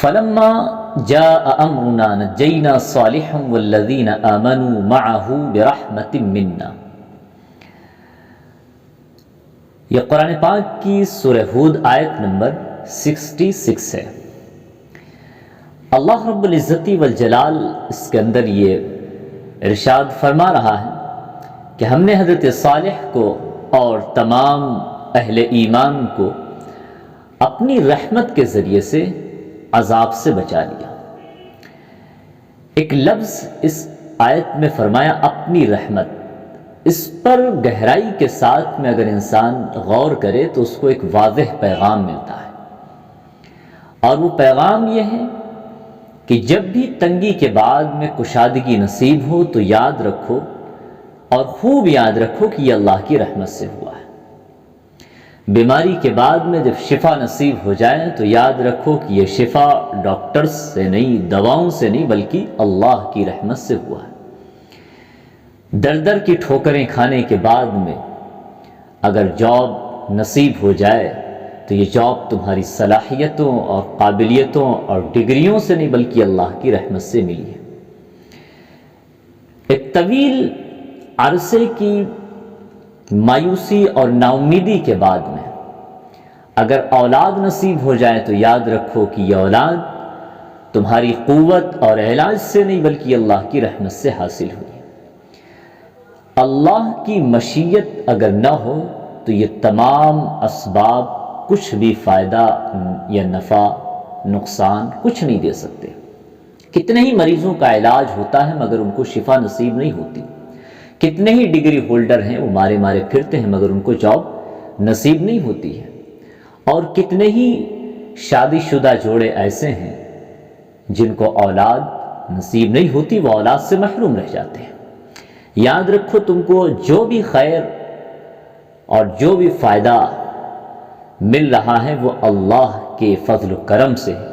فلما جاء امرنا نجینا صالحا والذین آمنوا معه برحمت منا. یہ قرآن پاک کی سورہ ہود آیت نمبر 66 ہے. اللہ رب العزت والجلال اس کے اندر یہ ارشاد فرما رہا ہے کہ ہم نے حضرت صالح کو اور تمام اہل ایمان کو اپنی رحمت کے ذریعے سے عذاب سے بچا لیا. ایک لفظ اس آیت میں فرمایا اپنی رحمت. اس پر گہرائی کے ساتھ میں اگر انسان غور کرے تو اس کو ایک واضح پیغام ملتا ہے، اور وہ پیغام یہ ہے کہ جب بھی تنگی کے بعد میں کشادگی نصیب ہو تو یاد رکھو، اور خوب یاد رکھو کہ یہ اللہ کی رحمت سے ہوا ہے. بیماری کے بعد میں جب شفا نصیب ہو جائے تو یاد رکھو کہ یہ شفا ڈاکٹرز سے نہیں، دواؤں سے نہیں، بلکہ اللہ کی رحمت سے ہوا ہے. در کی ٹھوکریں کھانے کے بعد میں اگر جاب نصیب ہو جائے تو یہ جاب تمہاری صلاحیتوں اور قابلیتوں اور ڈگریوں سے نہیں بلکہ اللہ کی رحمت سے ملی ہے. ایک طویل عرصے کی مایوسی اور ناامیدی کے بعد میں اگر اولاد نصیب ہو جائے تو یاد رکھو کہ یہ اولاد تمہاری قوت اور علاج سے نہیں بلکہ اللہ کی رحمت سے حاصل ہوئی. اللہ کی مشیت اگر نہ ہو تو یہ تمام اسباب کچھ بھی فائدہ یا نفع نقصان کچھ نہیں دے سکتے. کتنے ہی مریضوں کا علاج ہوتا ہے مگر ان کو شفا نصیب نہیں ہوتی. کتنے ہی ڈگری ہولڈر ہیں وہ مارے پھرتے ہیں مگر ان کو جاب نصیب نہیں ہوتی ہے. اور کتنے ہی شادی شدہ جوڑے ایسے ہیں جن کو اولاد نصیب نہیں ہوتی، وہ اولاد سے محروم رہ جاتے ہیں. یاد رکھو تم کو جو بھی خیر اور جو بھی فائدہ مل رہا ہے وہ اللہ کے فضل و کرم سے ہے.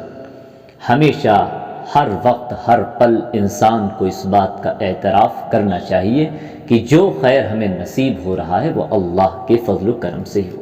ہمیشہ ہر وقت ہر پل انسان کو اس بات کا اعتراف کرنا چاہیے کہ جو خیر ہمیں نصیب ہو رہا ہے وہ اللہ کے فضل و کرم سے ہو.